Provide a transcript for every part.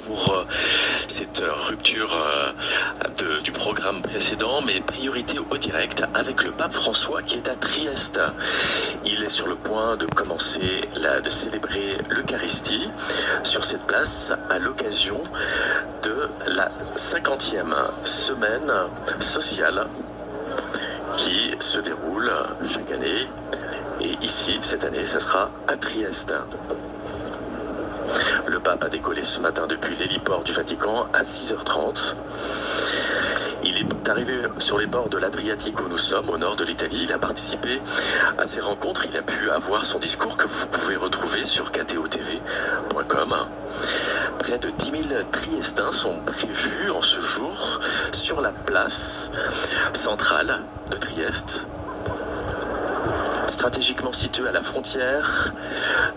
pour cette rupture du programme précédent, mais priorité au direct avec le pape François qui est à Trieste. Il est sur le point de commencer de célébrer l'Eucharistie sur cette place à l'occasion de la 50e semaine sociale qui se déroule chaque année. Et ici, cette année, ça sera à Trieste. Le pape a décollé ce matin depuis l'héliport du Vatican à 6h30. Il est arrivé sur les bords de l'Adriatique où nous sommes, au nord de l'Italie. Il a participé à ces rencontres. Il a pu avoir son discours que vous pouvez retrouver sur ktotv.com. Près de 10 000 Triestins sont prévus en ce jour sur la place centrale de Trieste. Stratégiquement située à la frontière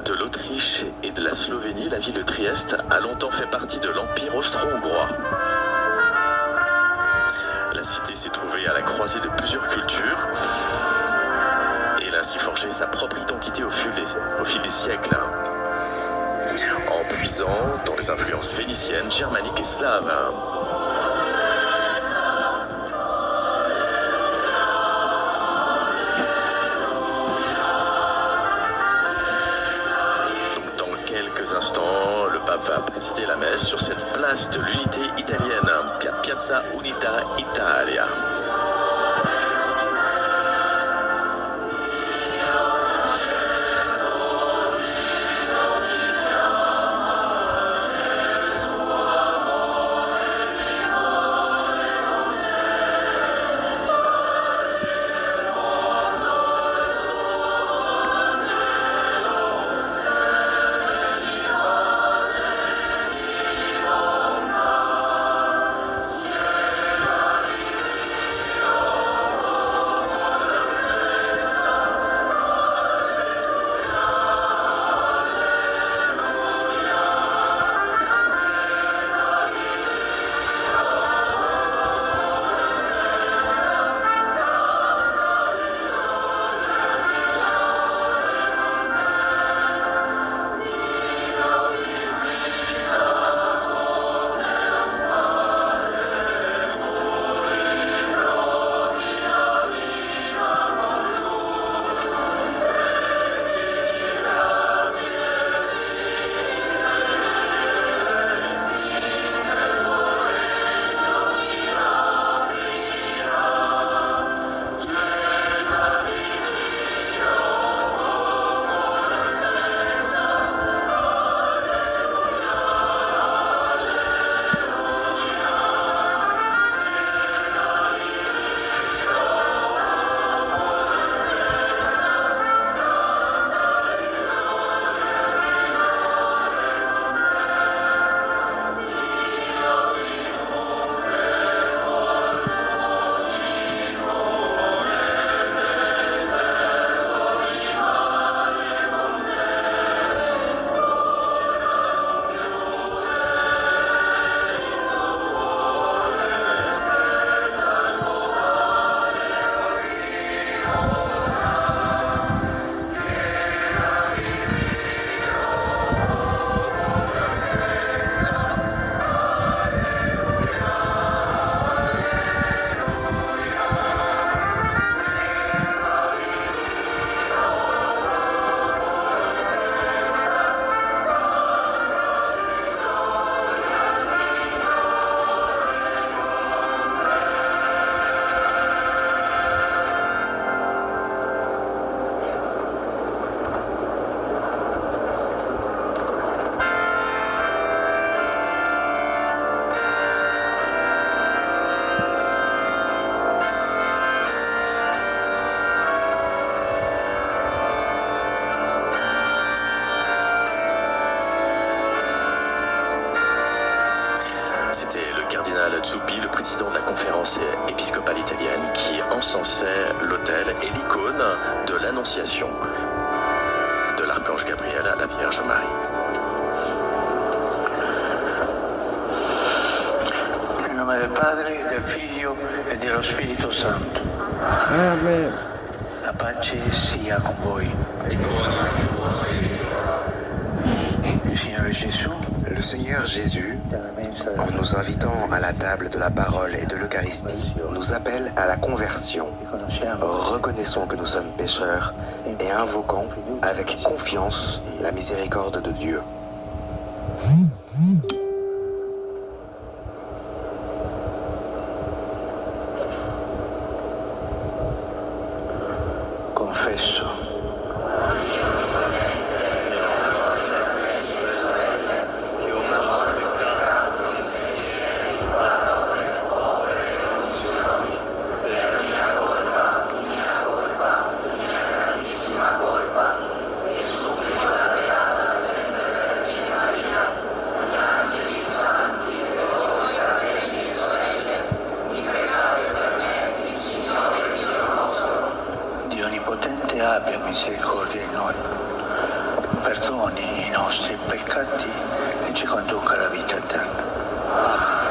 de l'Autriche et de la Slovénie, la ville de Trieste a longtemps fait partie de l'Empire austro-hongrois. La cité s'est trouvée à la croisée de plusieurs cultures et elle a ainsi forgé sa propre identité au fil des siècles, en puisant dans les influences phéniciennes, germaniques et slaves. Instants, le pape va présider la messe sur cette place de l'unité italienne, Piazza Unita Italia. Zuppi, le président de la conférence épiscopale italienne, qui encensait l'autel et l'icône de l'Annonciation de l'archange Gabriel à la Vierge Marie. Nel nome del Padre, del Figlio e dello Spirito Santo. Amen. La pace sia con voi. Il Signore Gesù Le Seigneur Jésus, en nous invitant à la table de la parole et de l'Eucharistie, nous appelle à la conversion. Reconnaissons que nous sommes pécheurs et invoquons avec confiance la miséricorde de Dieu. Confesso. Dio Onnipotente abbia misericordia di noi, perdoni i nostri peccati e ci conduca alla vita eterna.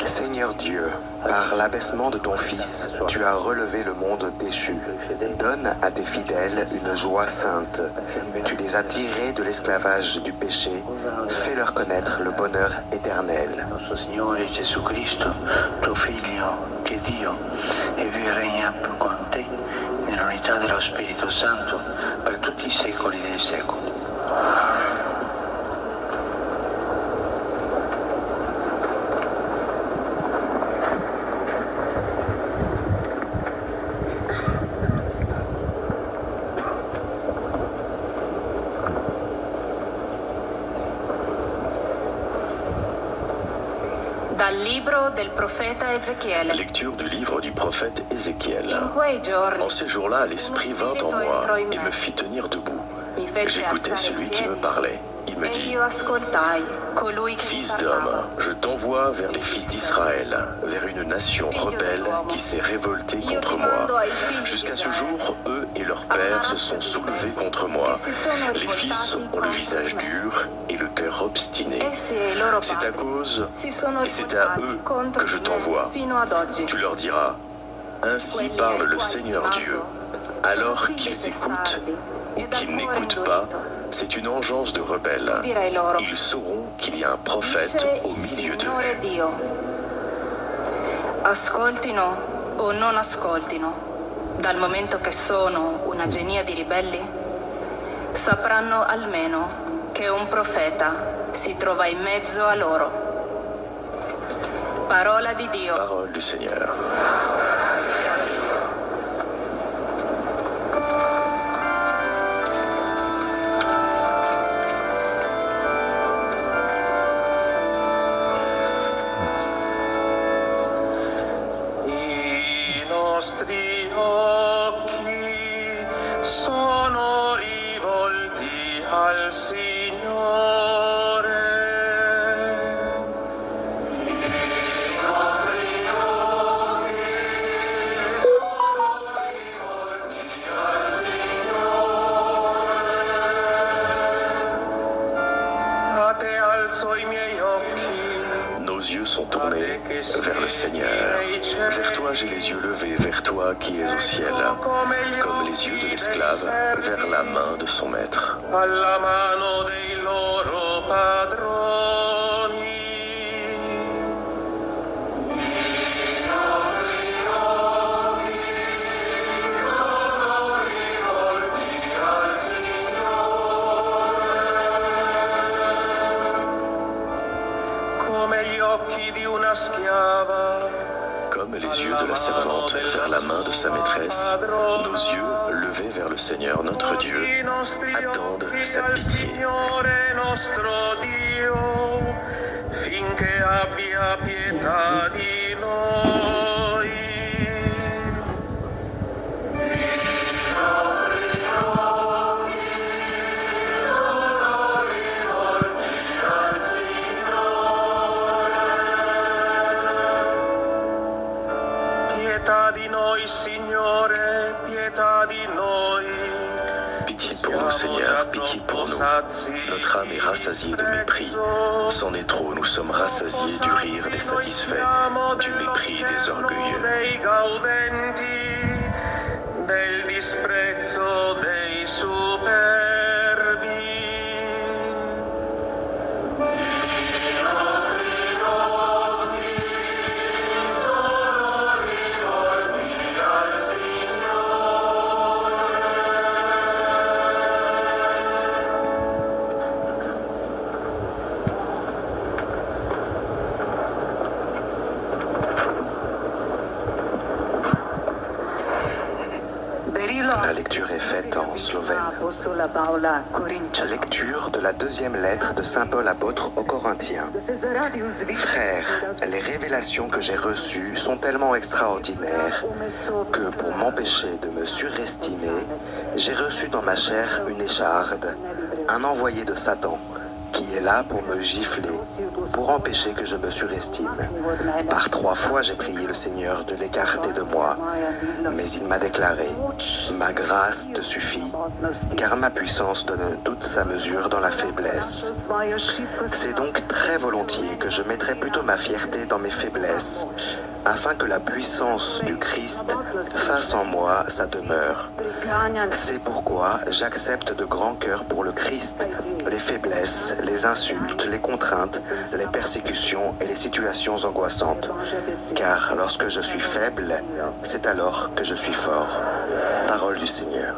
Seigneur Dieu, par l'abaissement de ton Fils, tu as relevé le monde déchu. Donne à tes fidèles une joie sainte. Tu les as tirés de l'esclavage du péché. Fais-leur connaître le bonheur éternel. Nostro Signore Gesù Cristo, tuo Figlio, che Dio, e vive e regna con te nell'unità dello Spirito Santo per tutti i secoli dei secoli. Dal libro del profeta Ezechiele. Lecture du livre du prophète Ézéchiel. In quei giorni, En ces jours-là, l'Esprit vint en moi et me fit tenir debout. mi fece J'écoutais alzare celui i qui me piedi, parlait. Il me e dit: io ascoltai colui che mi Fils d'homme, parlava. je t'envoie vers les fils d'Israël, vers une nation rebelle qui s'est révoltée Io contre ti moi. mando ai figli di Jusqu'à ce Israele, jour, eux et leurs pères se sont soulevés contre moi. che si sono Les fils rivoltati ont le contro visage me. dur et le cœur obstiné. Essi e i loro C'est à padri cause, si sono et c'est à rivoltati eux contro que je di t'envoie. me fino ad oggi. Tu leur diras: Ainsi Quelli parle ai le quali Seigneur ti Dieu. mando Alors sono figli qu'ils écoutent testardi ou e dal qu'ils cuore n'écoutent pas, indurito. c'est une engeance de rebelles. Direi loro: Ils sauront qu'il y a un prophète dice au il milieu d'eux. Signore Dio. Ascoltino o non ascoltino, dal momento che sono una genia di ribelli, sapranno almeno che un profeta si trova in mezzo a loro. Parola di Dio. Parole du Seigneur. I nostri occhi sono rivolti al Signore. A te alzo i miei occhi. Nos yeux sont tournés vers le Seigneur. Vers toi j'ai les yeux levés, vers toi qui es au ciel, comme les yeux de l'esclave vers la main de son maître. Alla mano dei loro padroni. Come gli occhi di una schiava. Comme les yeux de la servante vers la main de sa maîtresse, nos yeux levés vers le Seigneur notre Dieu I nostri attendent occhi sa al pitié. Signore nostro Dio, finché abbia pietà di noi. Pietà di noi, Signore, pietà di noi. Pitié pour nous, Seigneur, pitié pour nous. Notre âme est rassasiée de mépris. C'en est trop, nous sommes rassasiés du rire des satisfaits, du mépris des orgueilleux. Dei gaudenti, del disprezzo dei superbi. La lecture est faite en slovène. Lecture de la deuxième lettre de Saint Paul apôtre aux Corinthiens. Frères, les révélations que j'ai reçues sont tellement extraordinaires que pour m'empêcher de me surestimer, j'ai reçu dans ma chair une écharde, un envoyé de Satan, qui qui est là pour me gifler, pour empêcher que je me surestime. Par 3 fois, j'ai prié le Seigneur de l'écarter de moi, mais il m'a déclaré, « Ma grâce te suffit, car ma puissance donne toute sa mesure dans la faiblesse. » C'est donc très volontiers que je mettrai plutôt ma fierté dans mes faiblesses, afin que la puissance du Christ fasse en moi sa demeure. C'est pourquoi j'accepte de grand cœur pour le Christ les faiblesses, les insultes, les contraintes, les persécutions et les situations angoissantes. Car lorsque je suis faible, c'est alors que je suis fort. Parole du Seigneur.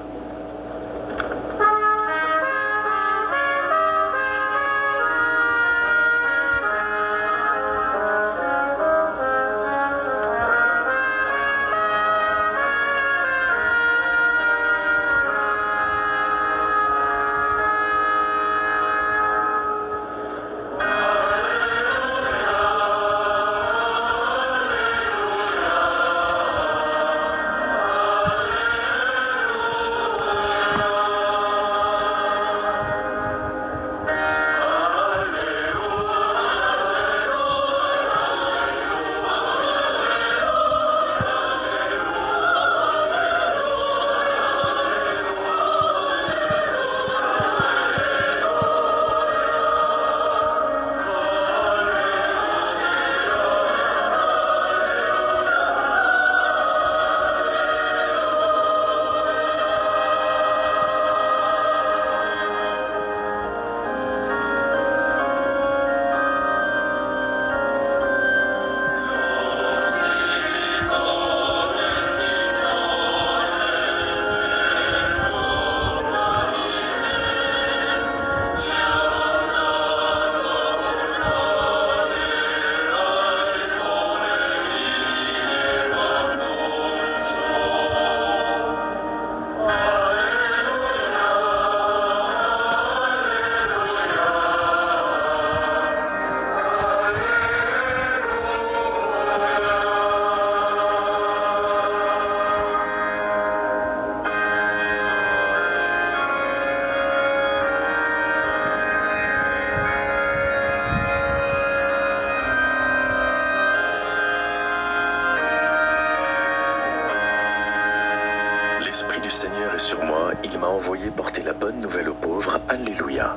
L'Esprit du Seigneur est sur moi, il m'a envoyé porter la bonne nouvelle aux pauvres. Alléluia.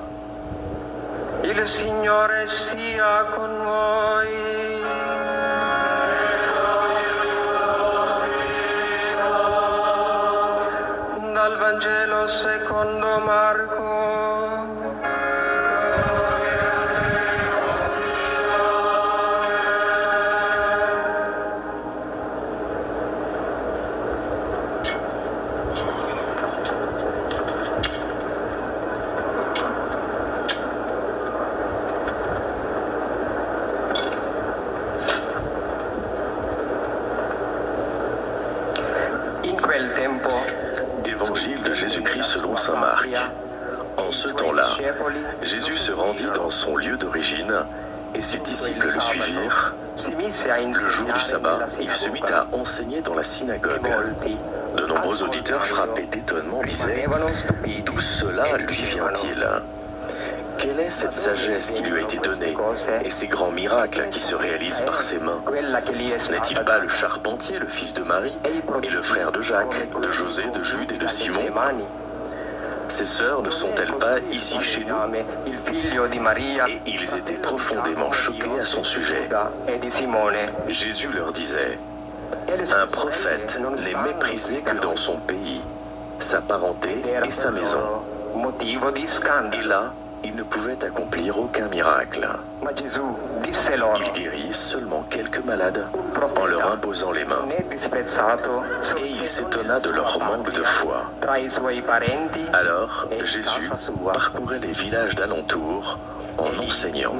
Il Signore sia con voi. Dal Vangelo secondo Marco. Évangile de Jésus-Christ selon saint Marc. En ce temps-là, Jésus se rendit dans son lieu d'origine et ses disciples le suivirent. Le jour du sabbat, il se mit à enseigner dans la synagogue. De nombreux auditeurs frappés d'étonnement disaient « Tout cela lui vient-il ? Quelle est cette sagesse qui lui a été donnée et ces grands miracles qui se réalisent par ses mains? N'est-il pas le charpentier, le fils de Marie, et le frère de Jacques, de José, de Jude et de Simon? Ses sœurs ne sont-elles pas ici chez nous? » Et ils étaient profondément choqués à son sujet. Jésus leur disait « Un prophète n'est méprisé que dans son pays, sa parenté et sa maison. » Et là, il ne pouvait accomplir aucun miracle. Il guérit seulement quelques malades en leur imposant les mains. Et il s'étonna de leur manque de foi. Alors Jésus parcourait les villages d'alentour en enseignant.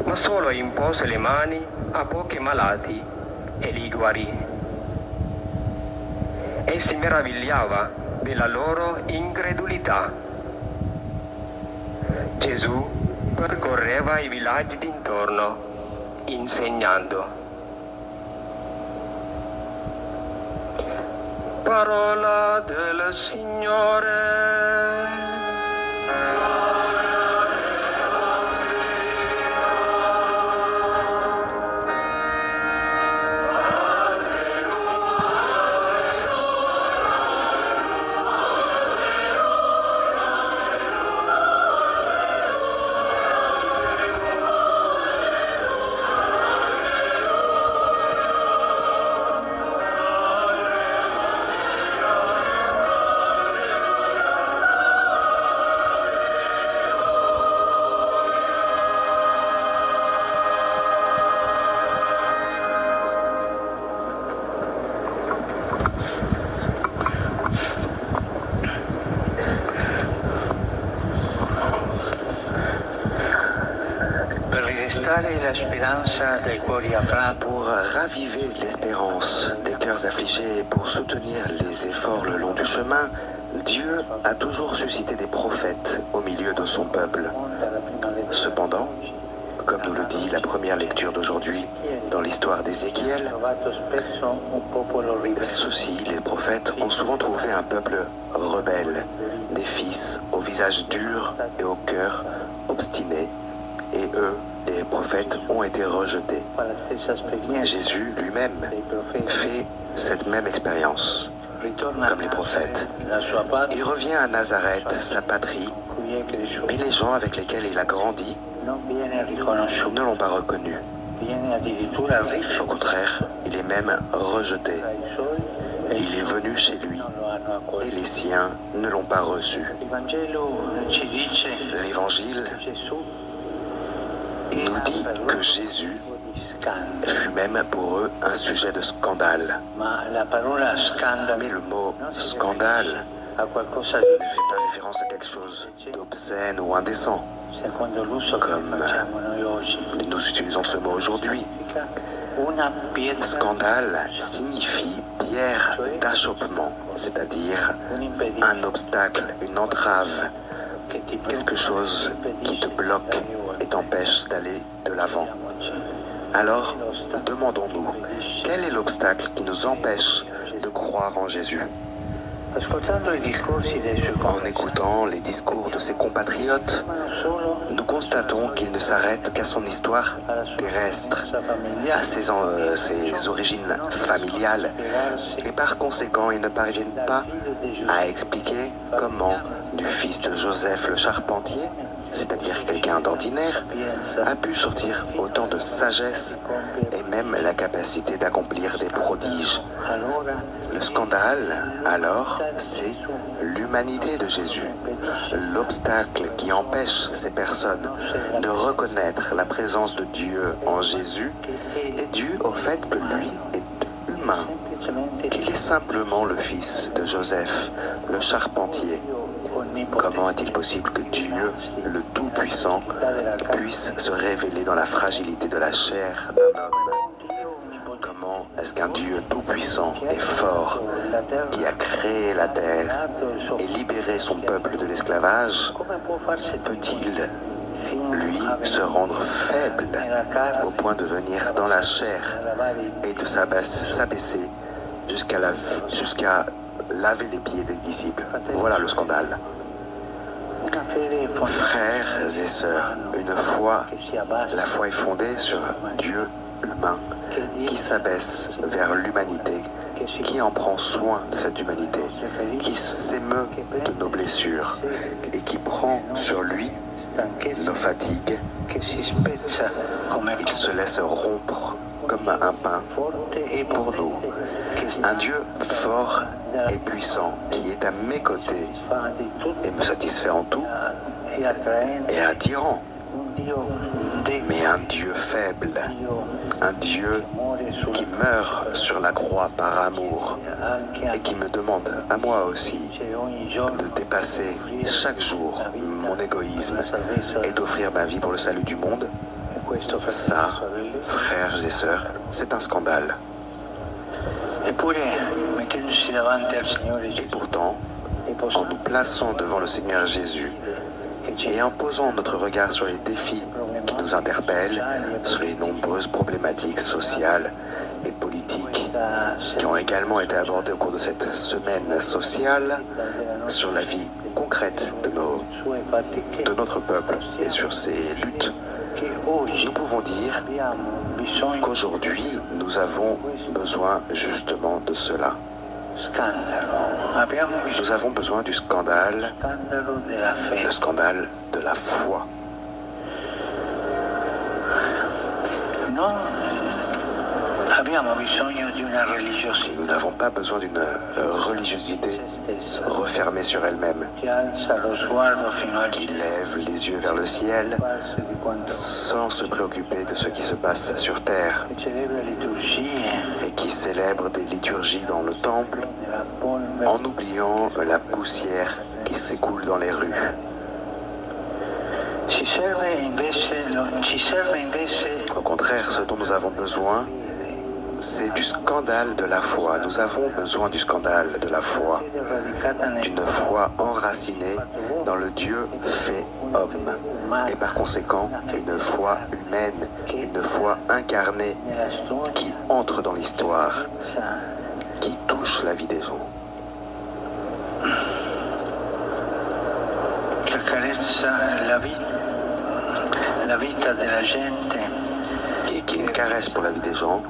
Ma solo impose le mani a pochi malati e li guarì. E si meravigliava della loro incredulità. Gesù percorreva i villaggi d'intorno, insegnando. Parola del Signore. Pour raviver l'espérance des cœurs affligés et pour soutenir les efforts le long du chemin, Dieu a toujours suscité des prophètes au milieu de son peuple. Cependant, comme nous le dit la première lecture d'aujourd'hui dans l'histoire d'Ézéchiel, ceux-ci, les prophètes, ont souvent trouvé un peuple rebelle, des fils au visage dur et au cœur obstiné, et eux, les prophètes, ont été rejetés. Jésus lui-même fait cette même expérience, comme les prophètes. Il revient à Nazareth, sa patrie, mais les gens avec lesquels il a grandi ne l'ont pas reconnu. Au contraire, il est même rejeté. Il est venu chez lui et les siens ne l'ont pas reçu. L'Évangile nous dit que Jésus fut même pour eux un sujet de scandale. Mais le mot scandale ne fait pas référence à quelque chose d'obscène ou indécent, comme nous utilisons ce mot aujourd'hui. Scandale signifie pierre d'achoppement, c'est-à-dire un obstacle, une entrave, quelque chose qui te bloque et t'empêche d'aller de l'avant. Alors, demandons-nous, quel est l'obstacle qui nous empêche de croire en Jésus ? En écoutant les discours de ses compatriotes, nous constatons qu'il ne s'arrête qu'à son histoire terrestre, à ses origines familiales, et par conséquent, ils ne parviennent pas à expliquer comment du fils de Joseph le charpentier, c'est-à-dire quelqu'un d'ordinaire, a pu sortir autant de sagesse et même la capacité d'accomplir des prodiges. Le scandale, alors, c'est l'humanité de Jésus. L'obstacle qui empêche ces personnes de reconnaître la présence de Dieu en Jésus est dû au fait que lui est humain, qu'il est simplement le fils de Joseph, le charpentier. Comment est-il possible que Dieu, le Tout-Puissant, puisse se révéler dans la fragilité de la chair d'un homme ? Comment est-ce qu'un Dieu tout-puissant et fort, qui a créé la terre et libéré son peuple de l'esclavage, peut-il, lui, se rendre faible au point de venir dans la chair et de s'abaisser jusqu'à laver les pieds des disciples? Voilà le scandale. Frères et sœurs, la foi est fondée sur Dieu humain, qui s'abaisse vers l'humanité, qui en prend soin de cette humanité, qui s'émeut de nos blessures et qui prend sur lui nos fatigues. Il se laisse rompre comme un pain pour nous. Un Dieu fort et puissant qui est à mes côtés et me satisfait en tout et attirant. Mais un Dieu faible, un Dieu qui meurt sur la croix par amour et qui me demande à moi aussi de dépasser chaque jour mon égoïsme et d'offrir ma vie pour le salut du monde, ça, frères et sœurs, c'est un scandale. Et pourtant, en nous plaçant devant le Seigneur Jésus et en posant notre regard sur les défis qui nous interpellent, sur les nombreuses problématiques sociales et politiques qui ont également été abordées au cours de cette semaine sociale, sur la vie concrète de notre peuple et sur ses luttes, nous pouvons dire qu'aujourd'hui, nous avons besoin justement de cela. Nous avons besoin du scandale, le scandale de la foi. Nous n'avons pas besoin d'une religiosité refermée sur elle-même, qui lève les yeux vers le ciel sans se préoccuper de ce qui se passe sur terre et qui célèbre des liturgies dans le temple en oubliant la poussière qui s'écoule dans les rues. Au contraire, ce dont nous avons besoin, c'est du scandale de la foi. Nous avons besoin du scandale de la foi, d'une foi enracinée dans le Dieu fait homme, et par conséquent une foi humaine, une foi incarnée qui entre dans l'histoire, qui touche la vie des gens. Che accarezza la vita della gente, Qui est une caresse pour la vie des gens,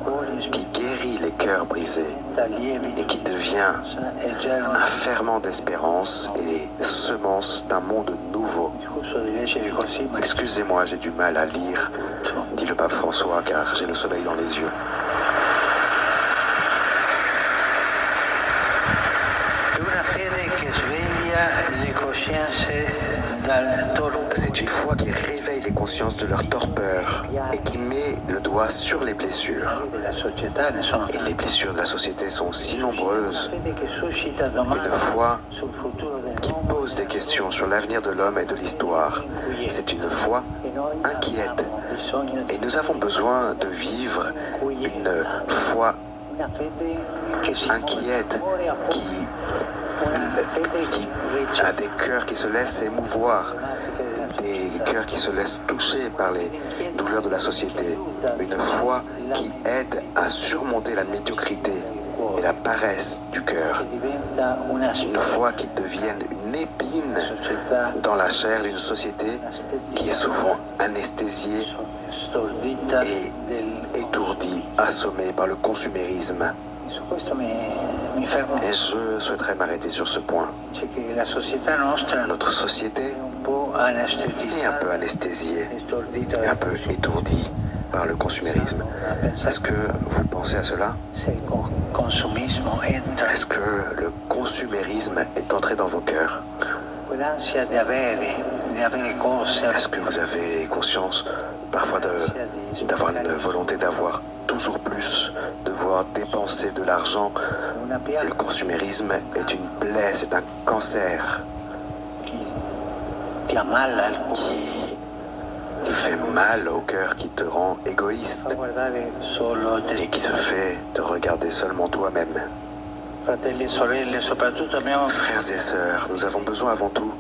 qui guérit les cœurs brisés et qui devient un ferment d'espérance et les semences d'un monde nouveau. Excusez-moi, j'ai du mal à lire, dit le pape François, car j'ai le soleil dans les yeux. C'est une foi qui réveille les consciences de leur torpeur et qui met le doigt sur les blessures. Et les blessures de la société sont si nombreuses. Une foi qui pose des questions sur l'avenir de l'homme et de l'histoire. C'est une foi inquiète. Et nous avons besoin de vivre une foi inquiète qui a des cœurs qui se laissent émouvoir, des cœurs qui se laissent toucher par les douleurs de la société, une foi qui aide à surmonter la médiocrité et la paresse du cœur, une foi qui devienne une épine dans la chair d'une société qui est souvent anesthésiée et étourdie, assommée par le consumérisme. Et je souhaiterais m'arrêter sur ce point. Notre société est un peu anesthésiée et un peu étourdie par le consumérisme. Est-ce que vous pensez à cela? Est-ce que le consumérisme est entré dans vos cœurs? Est-ce que vous avez conscience parfois d'avoir une volonté d'avoir toujours plus, de voir dépenser de l'argent? Le consumérisme est une plaie, c'est un cancer qui fait mal au cœur, qui te rend égoïste et qui te fait te regarder seulement toi-même. Frères et sœurs, nous avons besoin avant tout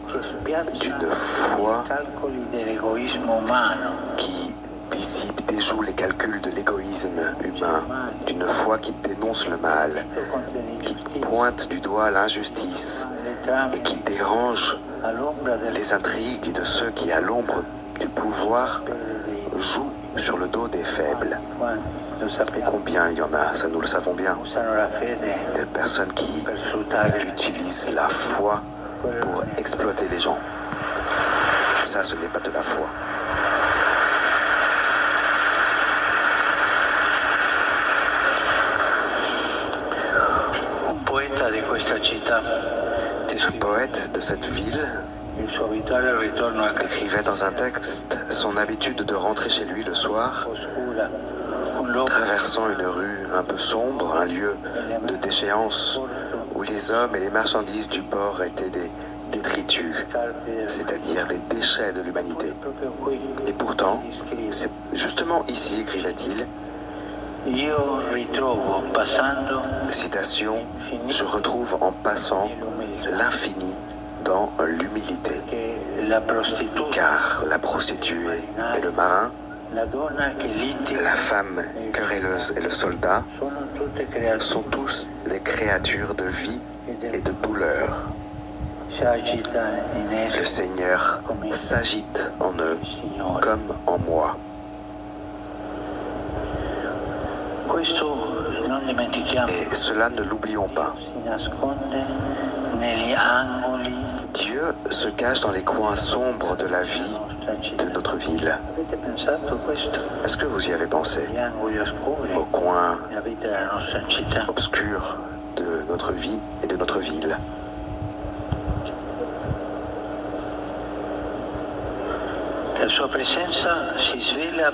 d'une foi qui dissipe, déjoue les calculs de l'égoïsme humain, d'une foi qui dénonce le mal, qui pointe du doigt l'injustice et qui dérange les intrigues de ceux qui, à l'ombre du pouvoir, jouent sur le dos des faibles. Et combien il y en a, ça nous le savons bien. Des personnes qui utilisent la foi pour exploiter les gens. Ça, ce n'est pas de la foi. Un poète de cette ville écrivait dans un texte son habitude de rentrer chez lui le soir, traversant une rue un peu sombre, un lieu de déchéance où les hommes et les marchandises du port étaient des détritus, c'est-à-dire des déchets de l'humanité. Et pourtant, c'est justement ici, écrivait-il, citation, je retrouve en passant l'infini dans l'humilité. Car la prostituée et le marin, la femme querelleuse et le soldat sont tous des créatures de vie et de douleur. Le Seigneur s'agite en eux comme en moi. Et cela, ne l'oublions pas. Dieu se cache dans les coins sombres de la vie de notre ville. Est-ce que vous y avez pensé? Aux coins obscurs de notre vie et de notre ville. La sua presenza si svela